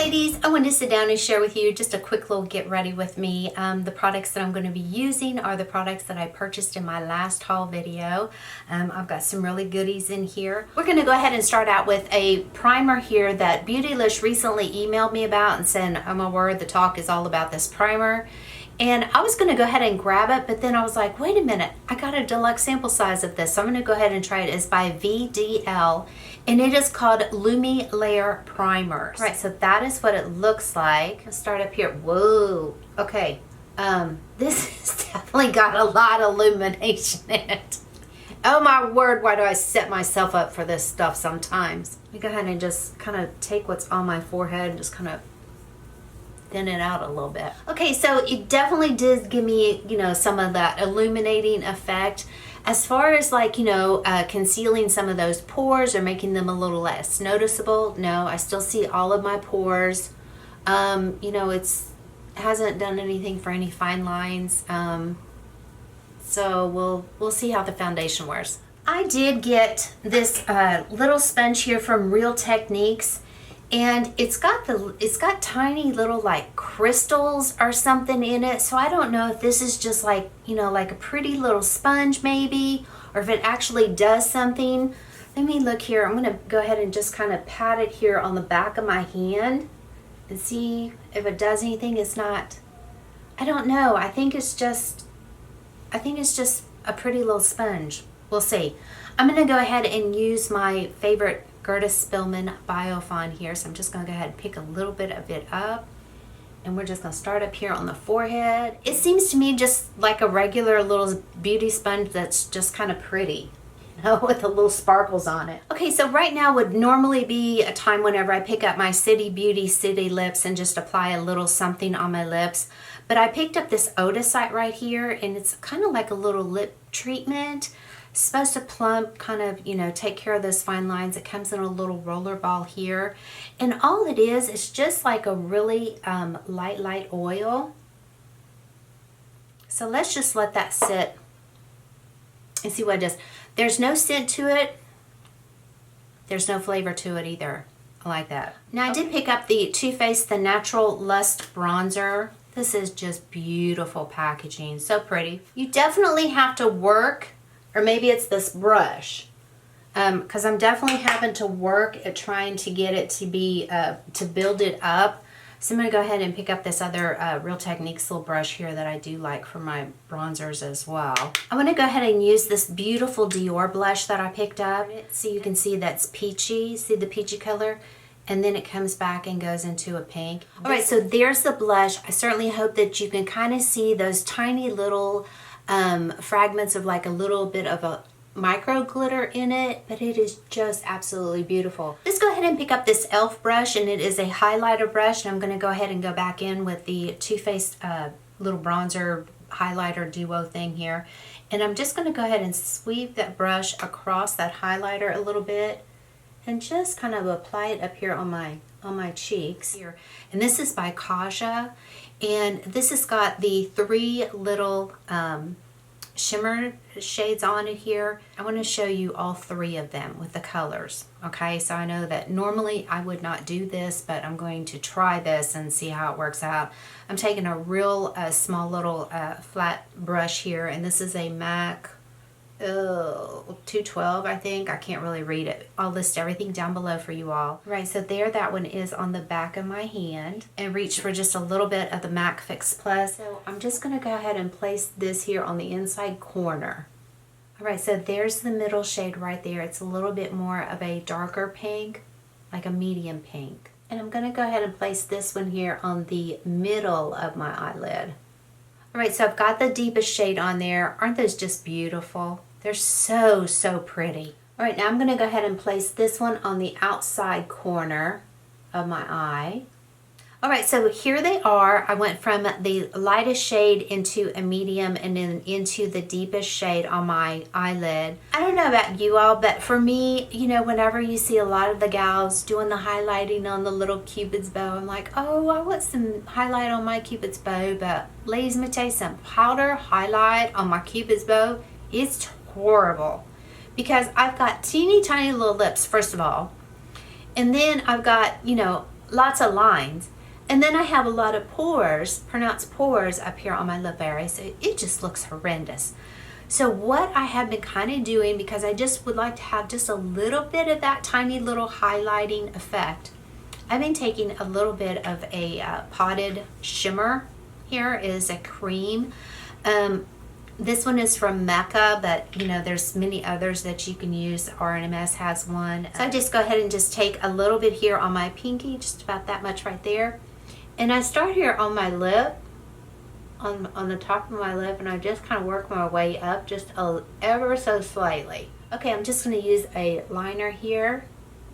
ladies, I wanted to sit down and share with you just a quick little get ready with me. The products that I'm going to be using are the products that I purchased in my last haul video. I've got some really goodies in here. We're going to go ahead and start out with a primer here that Beautylish recently emailed me about and said, oh my word, the talk is all about this primer. And I was going to go ahead and grab it, but then I was like, wait a minute, I got a deluxe sample size of this. So I'm going to go ahead and try it. It's by VDL, and it is called Lumi Layer Primer. All right, so that is what it looks like. Let's start up here. Whoa, okay. This has definitely got a lot of illumination in it. Oh my word, why do I set myself up for this stuff sometimes? Let me go ahead and just kind of take what's on my forehead and just kind of thin it out a little bit. Okay, so it definitely did give me, some of that illuminating effect. As far as concealing some of those pores or making them a little less noticeable, no, I still see all of my pores. It hasn't done anything for any fine lines. So we'll see how the foundation wears. I did get this little sponge here from Real Techniques. And it's got tiny little like crystals or something in it. So I don't know if this is just like a pretty little sponge maybe, or if it actually does something. Let me look here. I'm gonna go ahead and just kind of pat it here on the back of my hand and see if it does anything. It's not, I don't know. I think it's just a pretty little sponge. We'll see. I'm gonna go ahead and use my favorite Gerda Spillman Biofon here. So I'm just going to go ahead and pick a little bit of it up. And we're just going to start up here on the forehead. It seems to me just like a regular little beauty sponge that's just kind of pretty, with the little sparkles on it. Okay, so right now would normally be a time whenever I pick up my City Beauty City Lips and just apply a little something on my lips. But I picked up this Odacite right here, and it's kind of like a little lip treatment. It's supposed to plump, kind of, take care of those fine lines. It comes in a little roller ball here. And all it is just like a really light oil. So let's just let that sit and see what it does. There's no scent to it. There's no flavor to it either. I like that. Now I did pick up the Too Faced The Natural Lust Bronzer. This is just beautiful packaging. So pretty. You definitely have to work, or maybe it's this brush, because I'm definitely having to work at trying to get it to be, to build it up. So I'm going to go ahead and pick up this other Real Techniques little brush here that I do like for my bronzers as well. I want to go ahead and use this beautiful Dior blush that I picked up. So you can see that's peachy, see the peachy color? And then it comes back and goes into a pink. All right, so there's the blush. I certainly hope that you can kind of see those tiny little fragments of like a little bit of a micro glitter in it, but it is just absolutely beautiful. Let's go ahead and pick up this e.l.f. brush, and it is a highlighter brush, and I'm going to go ahead and go back in with the Too Faced little bronzer highlighter duo thing here, and I'm just going to go ahead and sweep that brush across that highlighter a little bit and just kind of apply it up here on my cheeks here. And this is by Kaja, and this has got the 3 little shimmer shades on it here. I want to show you all 3 of them with the colors. Okay, so I know that normally I would not do this, but I'm going to try this and see how it works out. I'm taking a real small little flat brush here, and this is a MAC 212, I think. I can't really read it. I'll list everything down below for you all. Right, so there, that one is on the back of my hand, and reach for just a little bit of the MAC Fix Plus. So I'm just going to go ahead and place this here on the inside corner. All right, so there's the middle shade right there. It's a little bit more of a darker pink, like a medium pink. And I'm going to go ahead and place this one here on the middle of my eyelid. All right, so I've got the deepest shade on there. Aren't those just beautiful? They're so pretty. All right, now I'm going to go ahead and place this one on the outside corner of my eye. All right, so here they are. I went from the lightest shade into a medium and then into the deepest shade on my eyelid. I don't know about you all, but for me, whenever you see a lot of the gals doing the highlighting on the little Cupid's bow, I'm like, oh, I want some highlight on my Cupid's bow. But ladies, let me tell you something. Powder highlight on my Cupid's bow, it's horrible, because I've got teeny tiny little lips, first of all, and then I've got lots of lines. And then I have a lot of pores, pronounced pores up here on my lip area, so it just looks horrendous. So what I have been kind of doing, because I just would like to have just a little bit of that tiny little highlighting effect, I've been taking a little bit of a potted shimmer. Here is a cream. This one is from Mecca, but you know, there's many others that you can use. RNMS has one. So I just go ahead and just take a little bit here on my pinky, just about that much right there. And I start here on my lip, on the top of my lip, and I just kind of work my way up just ever so slightly. Okay, I'm just going to use a liner here.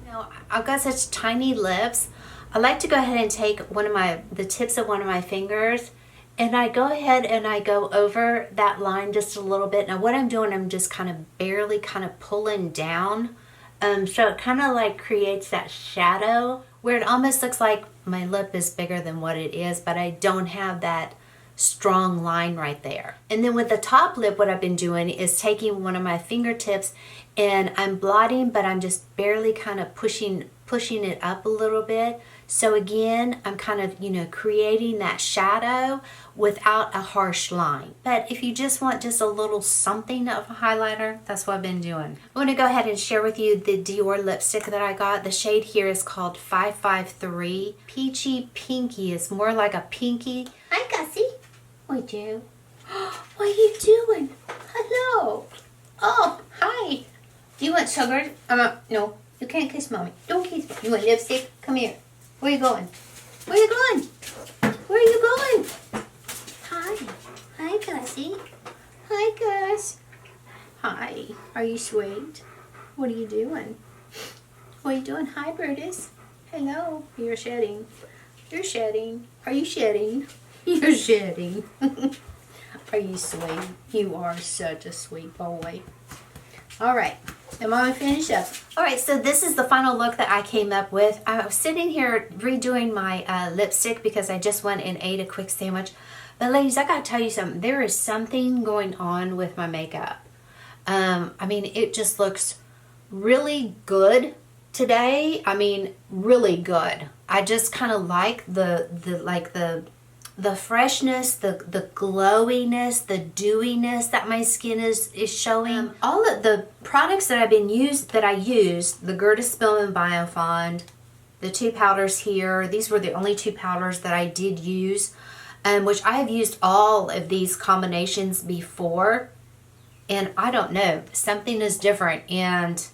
Now, I've got such tiny lips. I like to go ahead and take the tips of one of my fingers, and I go ahead and I go over that line just a little bit. Now what I'm doing, I'm just kind of barely kind of pulling down. So it kind of like creates that shadow where it almost looks like my lip is bigger than what it is, but I don't have that strong line right there. And then with the top lip, what I've been doing is taking one of my fingertips and I'm blotting, but I'm just barely kind of pushing it up a little bit. So again, I'm kind of, you know, creating that shadow without a harsh line. But if you just want just a little something of a highlighter, that's what I've been doing. I'm going to go ahead and share with you the Dior lipstick that I got. The shade here is called 553. Peachy Pinky. It's more like a pinky. Hi, Gussie. What you? What are you doing? Hello. Oh, hi. Do you want sugar? No. You can't kiss mommy. Don't kiss me. You want lipstick? Come here. Where are you going? Where are you going? Where are you going? Hi. Hi, Gussie. Hi, Gus. Hi. Are you sweet? What are you doing? What are you doing? Hi, Brutus. Hello. You're shedding. You're shedding. Are you shedding? You're shedding. Are you sweet? You are such a sweet boy. All right. Am I finished up? All right, so this is the final look that I came up with. I was sitting here redoing my lipstick because I just went and ate a quick sandwich. But ladies, I gotta tell you something. There is something going on with my makeup. I mean, it just looks really good today. I mean, really good. I just kind of like the freshness, the glowiness, the dewiness that my skin is showing. All of the products that I used, the Gerda Spillman Biofond, the two powders here, these were the only two powders that I did use, which I have used all of these combinations before, and I don't know, something is different, and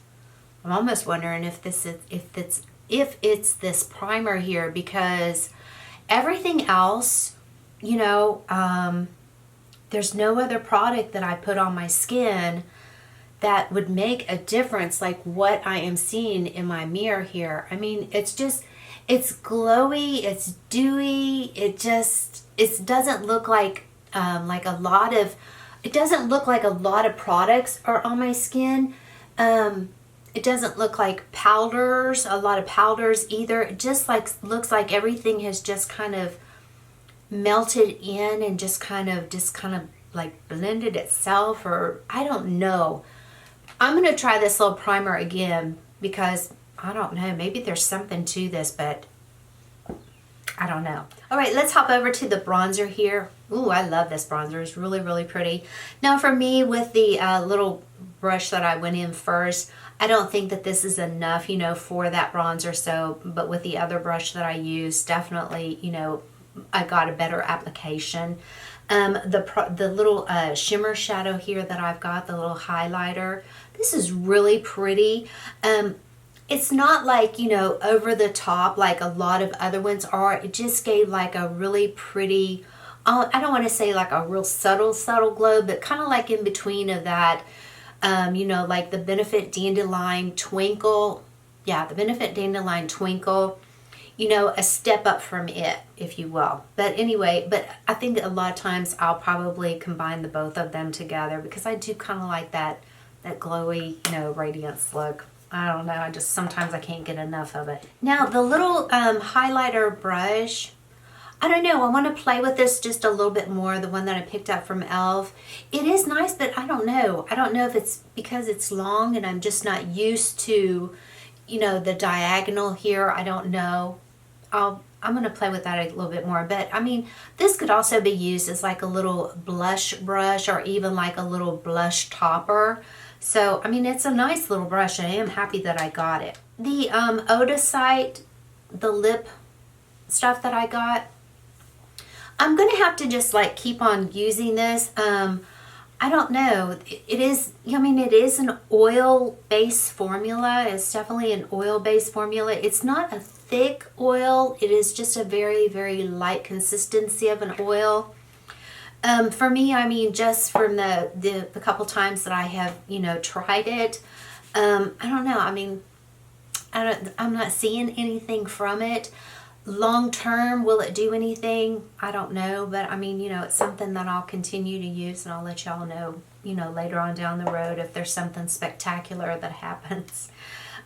I'm almost wondering if it's this primer here, because everything else, you know, there's no other product that I put on my skin that would make a difference like what I am seeing in my mirror here. I mean, it's glowy, it's dewy, it doesn't look like it doesn't look like a lot of products are on my skin. It doesn't look like a lot of powders either. It just looks like everything has just kind of melted in and just kind of like blended itself, or I don't know. I'm going to try this little primer again because I don't know, maybe there's something to this, but I don't know. All right, let's hop over to the bronzer here. Ooh, I love this bronzer. It's really, really pretty. Now for me, with the little brush that I went in first, I don't think that this is enough, you know, for that bronzer. So, but with the other brush that I used, definitely, you know, I got a better application. The little shimmer shadow here that I've got, the little highlighter, this is really pretty. It's not like, you know, over the top like a lot of other ones are. It just gave like a really pretty, I don't want to say like a real subtle glow, but kind of like in between of that, you know, like the Benefit Dandelion Twinkle. Yeah, the Benefit Dandelion Twinkle, you know, a step up from it, if you will. But anyway, but I think a lot of times I'll probably combine the both of them together because I do kind of like that glowy, you know, radiance look. I don't know, sometimes I can't get enough of it. Now the little highlighter brush, I don't know, I want to play with this just a little bit more, the one that I picked up from e.l.f. It is nice, but I don't know. I don't know if it's because it's long and I'm just not used to, you know, the diagonal here. I don't know. I'm going to play with that a little bit more. But I mean, this could also be used as like a little blush brush or even like a little blush topper. So, I mean, it's a nice little brush. I am happy that I got it. The Odacite, the lip stuff that I got, I'm going to have to just like keep on using this. I don't know. It is, I mean, it is an oil-based formula. It's definitely an oil-based formula. It's not a thick oil. It is just a very, very light consistency of an oil. For me, I mean, just from the couple times that I have, you know, tried it, I don't know. I mean, I'm not seeing anything from it. Long term, will it do anything? I don't know, but I mean, you know, it's something that I'll continue to use, and I'll let y'all know, you know, later on down the road if there's something spectacular that happens.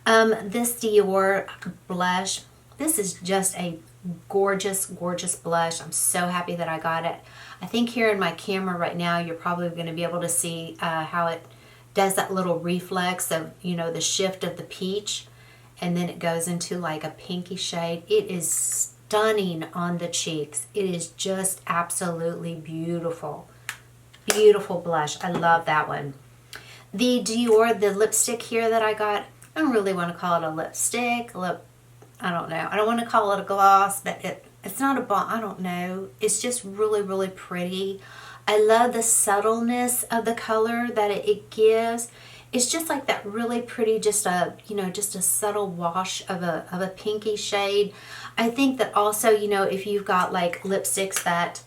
This Dior blush, this is just a gorgeous, gorgeous blush. I'm so happy that I got it. I think here in my camera right now, you're probably going to be able to see how it does that little reflex of, you know, the shift of the peach. And then it goes into like a pinky shade. It is stunning on the cheeks. It is just absolutely beautiful. Beautiful blush. I love that one. The Dior, the lipstick here that I got, I don't really want to call it a lipstick. I don't know. I don't want to call it a gloss, but it's not a balm. I don't know. It's just really, really pretty. I love the subtleness of the color that it gives. It's just like that really pretty, just a, you know, just a subtle wash of a pinky shade. I think that also, you know, if you've got like lipsticks that,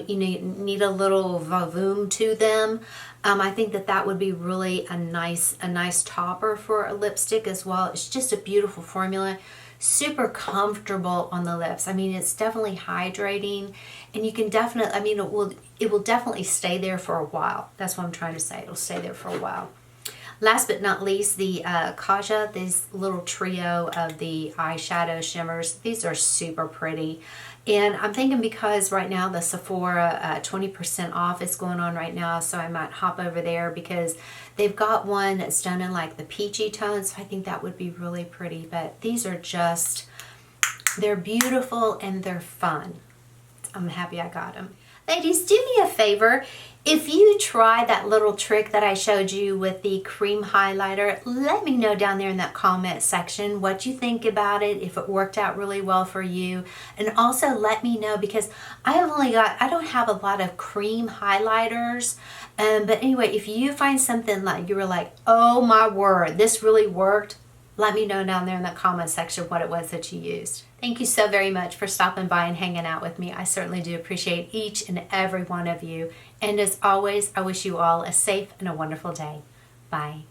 you need a little vavoom to them, I think that would be really a nice topper for a lipstick as well. It's just a beautiful formula. Super comfortable on the lips. I mean, it's definitely hydrating, and you can definitely, I mean, it will definitely stay there for a while. That's what I'm trying to say. It'll stay there for a while. Last but not least, the Kaja, this little trio of the eyeshadow shimmers. These are super pretty. And I'm thinking because right now the Sephora 20% off is going on right now, so I might hop over there because they've got one that's done in like the peachy tones. So I think that would be really pretty. But these are just, they're beautiful and they're fun. I'm happy I got them. Ladies, do me a favor. If you try that little trick that I showed you with the cream highlighter, let me know down there in that comment section what you think about it, if it worked out really well for you. And also let me know, because I don't have a lot of cream highlighters. But anyway, if you find something like you were like, oh my word, this really worked, let me know down there in the comment section what it was that you used. Thank you so very much for stopping by and hanging out with me. I certainly do appreciate each and every one of you. And as always, I wish you all a safe and a wonderful day. Bye.